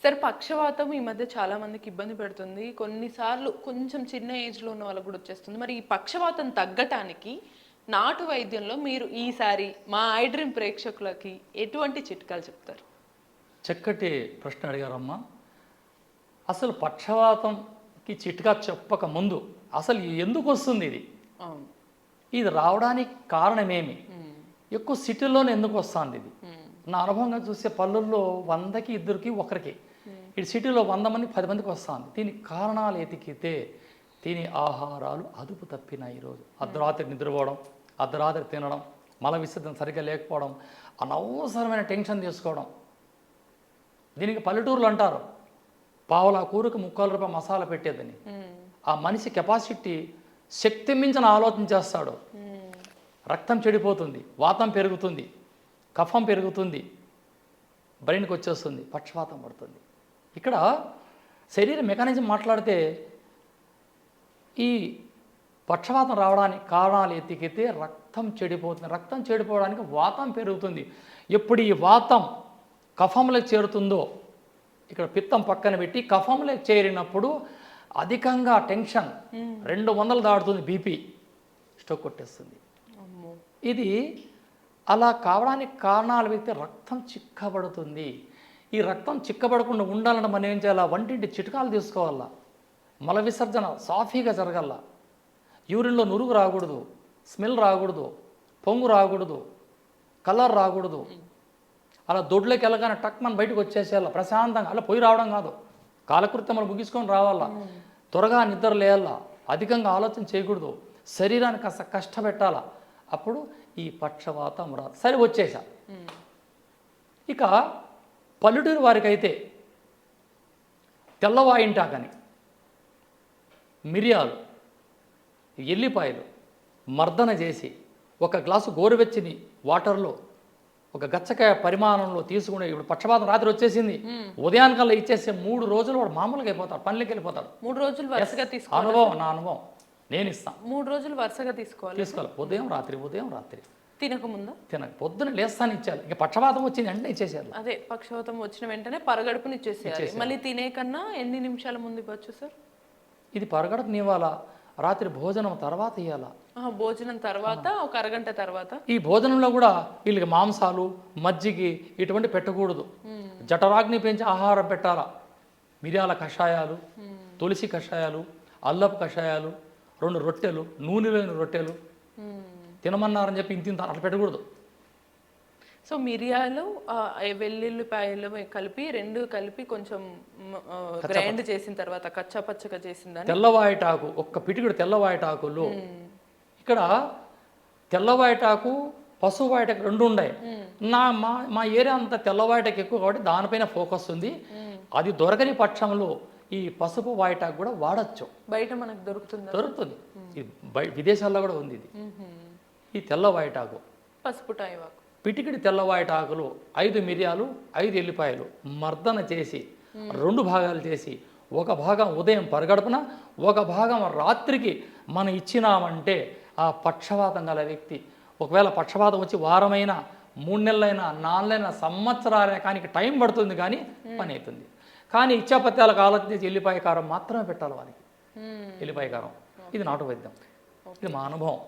Sir పక్షవాతం ఈ మధ్య చాలా మందికి ఇబ్బంది పెడుతుంది. కొన్నిసార్లు కొంచెం చిన్న ఏజ్‌లో ఉన్న వాళ్ళకి కూడా వచ్చేస్తుంది. మరి ఈ పక్షవాతం తగ్గటానికి నాటు వైద్యంలో మీరు ఈసారి మా ఐ డ్రీమ్ ప్రేక్షకులకి ఎటువంటి చిట్కాలు చెప్తారు? చక్కటి ప్రశ్న అడిగారమ్మా. అసలు పక్షవాతంకి చిట్కా చెప్పక ముందు అసలు ఎందుకు వస్తుంది ఇది? అవును. ఇది రావడానికి కారణమేమి? ఎక్కువ సిటీలోనే ఎందుకు వస్తుంది ఇది? నా అనుభవంగా చూసే పల్లెల్లో 100కి 2కి 1కి, ఇటు సిటీలో 100 మంది 10 మందికి వస్తుంది. దీనికి కారణాలు ఎతికితే తిని ఆహారాలు అదుపు తప్పినాయి. ఈరోజు అర్ధరాత్రి నిద్రపోవడం, అర్ధరాత్రి తినడం, మల విసర్జన సరిగ్గా లేకపోవడం, అనవసరమైన టెన్షన్ తీసుకోవడం. దీనికి పల్లెటూరులు అంటారు పావులా కూరకు ₹3 మసాలా పెట్టేదని. ఆ మనిషి కెపాసిటీ శక్తి మించిన ఆలోచన చేస్తాడు. రక్తం చెడిపోతుంది, వాతం పెరుగుతుంది, కఫం పెరుగుతుంది, బ్రెయిన్కి వచ్చేస్తుంది, పక్షవాతం పడుతుంది. ఇక్కడ శరీర మెకానిజం మాట్లాడితే ఈ పక్షవాతం రావడానికి కారణాలు ఎత్తికితే రక్తం చెడిపోతుంది. రక్తం చెడిపోవడానికి వాతం పెరుగుతుంది. ఎప్పుడు ఈ వాతం కఫంలోకి చేరుతుందో, ఇక్కడ పిత్తం పక్కన పెట్టి కఫంలోకి చేరినప్పుడు అధికంగా టెన్షన్ 200 దాటుతుంది, బీపీ స్ట్రోక్ కొట్టేస్తుంది. ఇది అలా కావడానికి కారణాలు వెతికితే రక్తం చిక్కబడుతుంది. ఈ రక్తం చిక్కబడకుండా ఉండాలంటే మనం ఏం చేయాలా? వంటింటి చిట్కాలు తీసుకోవాలా. మల విసర్జన సాఫీగా జరగాల. యూరిన్లో నురుగు రాకూడదు, స్మెల్ రాకూడదు, పొంగు రాకూడదు, కలర్ రాకూడదు. అలా దొడ్లోకి వెళ్ళగానే టక్ మన బయటకు వచ్చేసేయాల ప్రశాంతంగా. అలా పోయి రావడం కాదు, కాలకృత్యములు ముగించుకొని రావాలా. త్వరగా నిద్ర లేయాలా, అధికంగా ఆలోచన చేయకూడదు, శరీరానికి కాస్త కష్టపెట్టాలా. అప్పుడు ఈ పక్షవాతం రాదు. సరే వచ్చేసా. ఇక పల్లెటూరు వారికి అయితే తెల్లవాయింటాకని, మిరియాలు, ఎల్లిపాయలు మర్దన చేసి ఒక గ్లాసు గోరువెచ్చని వాటర్లో ఒక గచ్చకాయ పరిమాణంలో తీసుకునే. ఇప్పుడు పక్షపాతం రాత్రి వచ్చేసింది, ఉదయానికల్లా ఇచ్చేస్తే 3 రోజులు వాడు మామూలుగా అయిపోతాడు, పనులకి వెళ్ళిపోతాడు. 3 రోజులు వరుసగా తీసుకోవాలి. అనుభవం, నా అనుభవం, నేను ఇస్తాను. 3 రోజులు వరుసగా తీసుకోవాలి. ఉదయం రాత్రి, ఉదయం రాత్రి తినకముందా? తినక పొద్దున లేస్తాను ఇచ్చాలి. ఇక పక్షపాతం వచ్చింది వెంటనే ఇచ్చేసేయాలి. అదే పక్షవాతం వచ్చిన వెంటనే పరగడుపుని ఇచ్చేసేయాలి. మళ్ళీ తినే కన్నా ఎన్ని నిమిషాల ముందు ఇవ్వచ్చు సార్? ఇది పరగడుపుని ఇవ్వాలా, రాత్రి భోజనం తర్వాత ఇవ్వాలా. భోజనం తర్వాత ఒక అరగంట తర్వాత. ఈ భోజనంలో కూడా వీళ్ళకి మాంసాలు, మజ్జిగి ఇటువంటి పెట్టకూడదు. జఠరాగ్ని పెంచి ఆహారం పెట్టాలా. మిరియాల కషాయాలు, తులసి కషాయాలు, అల్లపు కషాయాలు, 2 రొట్టెలు, నూనె లేని రొట్టెలు తినమన్నారని చెప్పి ఇంత అట్లా పెట్టకూడదు. సో మిరియాలు, వెల్లుల్లిపాయలు కలిపి 2 కలిపి కొంచెం గ్రైండ్ చేసిన తర్వాత కచ్చా పచ్చగా చేసిందని. తెల్లవాయటాకు, ఒక్క పిటికుడు తెల్లవాయటాకులు. ఇక్కడ తెల్లవాయటాకు, పసుపు వాయటాకు 2 ఉన్నాయి. మా ఏరియా అంతా తెల్లవాయటాకు ఎక్కువ కాబట్టి దానిపైన ఫోకస్ ఉంది. అది దొరకని పక్షంలో ఈ పసుపు వాయటాకు కూడా వాడచ్చు. బయట మనకు దొరుకుతుంది. విదేశాల్లో కూడా ఉంది ఇది. ఈ తెల్లవాయటాకు, పసుపు టాయివాకు, పిటికిడి తెల్లవాయటాకులు, 5 మిరియాలు, 5 ఎల్లిపాయలు మర్దన చేసి 2 భాగాలు చేసి, ఒక భాగం ఉదయం పరగడుపున, ఒక భాగం రాత్రికి మనం ఇచ్చినామంటే ఆ పక్షవాతం గల వ్యక్తి, ఒకవేళ పక్షవాతం వచ్చి వారమైనా, 3 నెలలైనా, 4 నెలలైనా, సంవత్సరాలైనా కానీ టైం పడుతుంది, కానీ పని అవుతుంది. కానీ ఇచ్చాపత్యాలకు ఆలోచన చేసి ఎల్లిపాయ కారం మాత్రమే పెట్టాలి వారికి. ఎల్లిపాయ కారం ఇది నాటు వైద్యం. ఇది మా అనుభవం.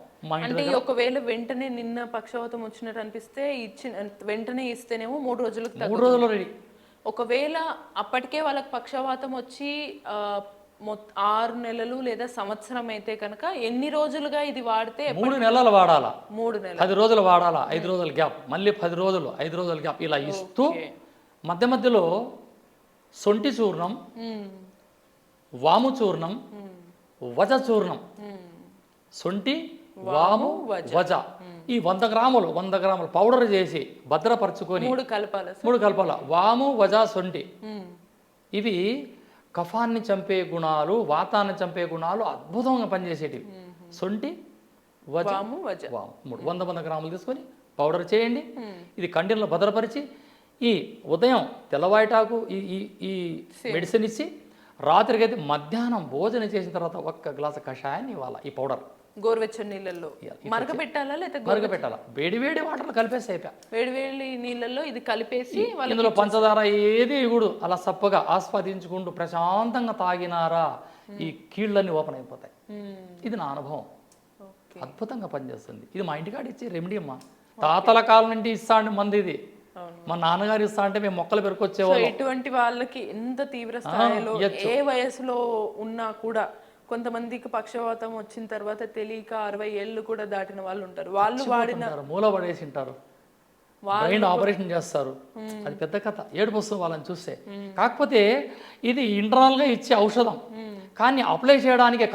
అంటే ఒకవేళ వెంటనే నిన్న పక్షవాతం వచ్చినట్టు అనిపిస్తే వెంటనే ఇస్తేనేమో 3 రోజులకు 3 రోజులు రెడీ. ఒకవేళ అప్పటికే వాళ్ళకి పక్షవాతం వచ్చి 6 నెలలు లేదా సంవత్సరం అయితే కనుక ఎన్ని రోజులుగా ఇది వాడితే? 3 నెలలు వాడాలా, 3 నెలలు, 10 రోజులు వాడాలా, 5 రోజుల గ్యాప్, మళ్ళీ 10 రోజులు, 5 రోజుల గ్యాప్, ఇలా ఇస్తూ మధ్య మధ్యలో సొంటి చూర్ణం, వాము చూర్ణం, వజ చూర్ణం, సొంటి, వాము, వజ, ఈ 100 గ్రాములు పౌడర్ చేసి భద్రపరచుకొని 3 కలపాల. వాము, వజ, సొంటి ఇవి కఫాన్ని చంపే గుణాలు, వాతాన్ని చంపే గుణాలు అద్భుతంగా పనిచేసేటివి. సొంటి, వజ, వాము 100 గ్రాములు తీసుకొని పౌడర్ చేయండి. ఇది కంటిన్యూలో భద్రపరిచి ఈ ఉదయం తెల్లవాయటాకు ఈ మెడిసిన్ ఇచ్చి, రాత్రికి అయితే మధ్యాహ్నం భోజనం చేసిన తర్వాత 1 గ్లాసు కషాయాన్ని ఇవ్వాలి. ఈ పౌడర్ గోరువెచ్చని నీళ్ళల్లో మరగబెట్టాలా లేకపోతే మరగపెట్టాల వేడి వేడి వాటర్లో కలిపేసి అయిపోయా. వేడి వేడి నీళ్ళల్లో ఇది కలిపేసి ఇందులో పంచదార ఏది ఇగుడు అలా సప్పగా ఆస్వాదించుకుంటూ ప్రశాంతంగా తాగినారా ఈ కీళ్ళన్నీ ఓపెన్ అయిపోతాయి. ఇది నా అనుభవం. ఓకే. అద్భుతంగా పనిచేస్తుంది. ఇది మా ఇంటికాడ ఇచ్చే రెమెడీ అమ్మా. తాతల కాలం నుండి ఇస్తా అంటే మంది ఇది. మా నాన్నగారు ఇస్తా అంటే మేము మొక్కలు సో పెరుకొచ్చేవాళ్ళం. ఇటువంటి వాళ్ళకి ఎంత తీవ్ర స్థాయిలో ఏ వయసులో ఉన్నా కూడా, కొంతమందికి పక్షవాతం వచ్చిన తర్వాత తెలియక 60 ఏళ్ళు కూడా దాటిన వాళ్ళు ఉంటారు. వాళ్ళు వాడిన మూల పడేసి ఉంటారు, బ్రెయిన్ ఆపరేషన్ చేస్తారు. అది పెద్ద కథ, ఏడుపు వస్తుంది వాళ్ళని చూస్తే. కాకపోతే ఇది ఇంటర్నల్ గా ఇచ్చే ఔషధం, కానీ అప్లై చేయడానికి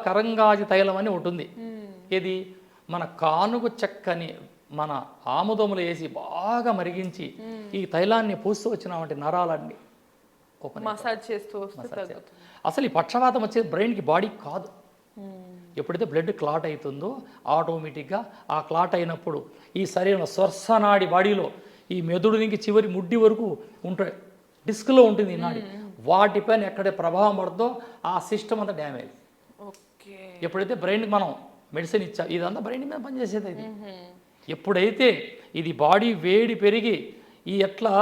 కరంగాజి తైలం అని ఉంటుంది. ఇది మన కానుగు చెక్కని మన ఆముదములు వేసి బాగా మరిగించి ఈ తైలాన్ని పూస్తూ వచ్చినామంటే నరాలన్నీ ఓపెన్ మసాజ్ చేస్తూ వస్తే తగ్గుతుంది. అసలు ఈ పక్షవాతం వచ్చేది బ్రెయిన్కి బాడీకి కాదు. ఎప్పుడైతే బ్లడ్ క్లాట్ అవుతుందో ఆటోమేటిక్గా ఆ క్లాట్ అయినప్పుడు ఈ శరీరంలో స్వర్శనాడి బాడీలో ఈ మెదుడు నుంచి చివరి ముడ్డి వరకు ఉంటాయి, డిస్క్లో ఉంటుంది ఈ నాడి. వాటిపైన ఎక్కడ ప్రభావం పడుతుందో ఆ సిస్టమ్ అంతా డ్యామేజ్. ఓకే. ఎప్పుడైతే బ్రెయిన్కి మనం మెడిసిన్ ఇచ్చా, ఇదంతా బ్రెయిన్ మీద పనిచేసేది. ఇది ఎప్పుడైతే ఇది బాడీ వేడి పెరిగి ఈ ఎట్లా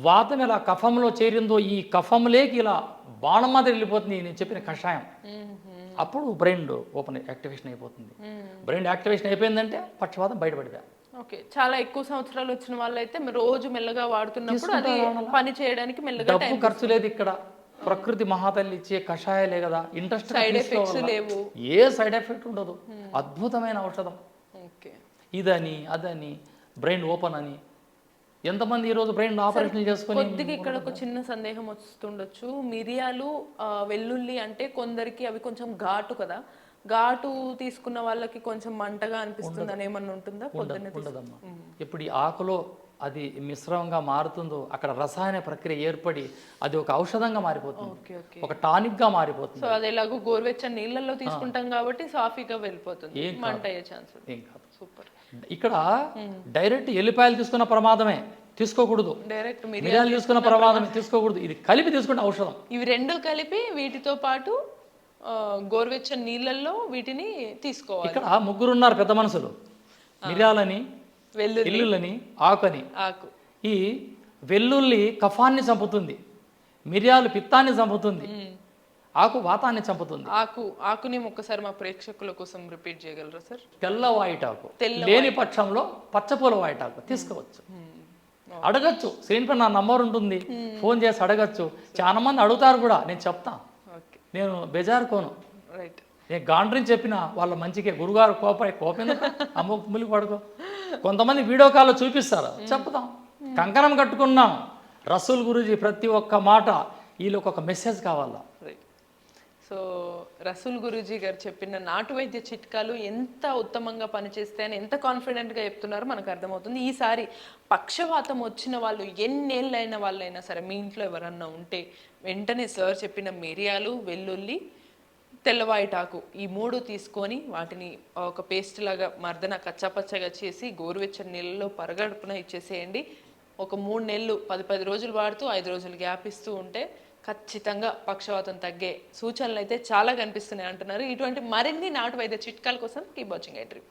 వాతం ఇలా కఫంలో చేరిందో ఈ కఫంలోకి ఇలా బాణం మాదిరి వెళ్ళిపోతుంది నేను చెప్పిన కషాయం. అప్పుడు బ్రెయిన్ ఓపెన్ యాక్టివేషన్ అయిపోతుంది. బ్రెయిన్ యాక్టివేషన్ అయిపోయిందంటే పక్షవాతం బయటపడిపోయా. ఓకే. చాలా ఎక్కువ సంవత్సరాలు వచ్చిన వాళ్ళైతే రోజు మెల్లగా వాడుతున్నప్పుడు అది పని చేయడానికి మెల్లగా డబ్బు ఖర్చు లేదు ఇక్కడ, ప్రకృతి మహాతల్లి ఇచ్చే కషాయాలే కదా. ఇంట్రెస్ట్ సైడ్ ఎఫెక్ట్స్ లేవు, ఏ సైడ్ ఎఫెక్ట్ ఉండదు. అద్భుతమైన ఔషధం. ఓకే. ఇదని అదని బ్రెయిన్ ఓపెన్ అని ఎంతమంది ఈరోజు బ్రెయిన్ ఆపరేషన్ చేసుకుని. కొద్దిగా ఇక్కడ ఒక చిన్న సందేహం వస్తుండొచ్చు. మిరియాలు వెల్లుల్లి అంటే కొందరికి అవి కొంచెం ఘాటు కదా, ఘాటు తీసుకున్న వాళ్ళకి కొంచెం మంటగా అనిపిస్తుంది అని ఏమన్నా ఉంటుందా? ఉండదమ్మా. ఇప్పుడు ఈ ఆకులో అది మిశ్రమంగా మారుతుందో అక్కడ రసాయన ప్రక్రియ ఏర్పడి అది ఒక ఔషధంగా మారిపోతుంది, ఓకే ఓకే. ఒక టానిక్ గా మారిపోతుంది. సో అది ఎలాగో గోరువెచ్చని నీళ్ళల్లో తీసుకుంటాం కాబట్టి సాఫీగా వెళ్ళిపోతుంది, మంట అయ్యే ఛాన్స్ ఏం కాదు. సూపర్. ఇక్కడ డైరెక్ట్ ఎల్లిపాయలు తీసుకున్న ప్రమాదమే, తీసుకోకూడదు. డైరెక్ట్ మిరియాలు తీసుకున్న ప్రమాదమే, తీసుకోకూడదు. ఇది కలిపి తీసుకుంటే ఔషధం. ఇవి రెండు కలిపి వీటితో పాటు గోరువెచ్చని నీళ్ళల్లో వీటిని తీసుకోవాలి. ఇక్కడ ముగ్గురు ఉన్నారు పెద్ద మనుషులు, మిరియాలని, వెల్లుల్లని, ఆకుని. ఆకు ఈ వెల్లుల్లి కఫాన్ని చంపుతుంది, మిరియాలు పిత్తాన్ని చంపుతుంది, ఆకు వాతాన్ని చంపుతుంది. ఆకుని ఒక్కసారి మా ప్రేక్షకుల కోసం రిపీట్ చేయగలరా సార్? తెల్ల వాయిటాకు లేని పక్షంలో పచ్చపూల వాయిటాకు తీసుకోవచ్చు. అడగచ్చు, స్క్రీన్ పై నా నంబర్ ఉంటుంది, ఫోన్ చేసి అడగచ్చు. చాలా మంది అడుగుతారు కూడా, నేను చెప్తా. నేను బెజారుకోను, రైట్. నేను గాండ్రిని చెప్పిన వాళ్ళ మంచికే. గురుగారు కోపం అమ్మ ములికి పడుకో. కొంతమంది వీడియో కాల్లో చూపిస్తారు, చెప్తాం. కంకణం కట్టుకున్నాం రసూల్ గురూజీ ప్రతి ఒక్క మాట వీళ్ళకి ఒక మెసేజ్ కావాలా. రైట్. సో రసూల్ గురూజీ గారు చెప్పిన నాటు వైద్య చిట్కాలు ఎంత ఉత్తమంగా పనిచేస్తాయని ఎంత కాన్ఫిడెంట్గా చెప్తున్నారో మనకు అర్థమవుతుంది. ఈసారి పక్షవాతం వచ్చిన వాళ్ళు ఎన్నేళ్ళైన వాళ్ళైనా సరే, మీ ఇంట్లో ఎవరన్నా ఉంటే వెంటనే సార్ చెప్పిన మిరియాలు, వెల్లుల్లి, తెల్లవాయిటాకు ఈ 3 తీసుకొని వాటిని ఒక పేస్ట్ లాగా మర్దన కచ్చాపచ్చగా చేసి గోరువెచ్చని నీళ్ళలో పరగడుపున ఇచ్చేసేయండి. ఒక 3 నెలలు 10 రోజులు వాడుతూ 5 రోజులు గ్యాప్ ఇస్తూ ఉంటే ఖచ్చితంగా పక్షవాతం తగ్గే సూచనలు అయితే చాలా కనిపిస్తున్నాయి అంటున్నారు. ఇటువంటి మరిన్ని నాటు వైద్య చిట్కాల కోసం కీప్ వాచింగ్ ఐ డ్రీమ్.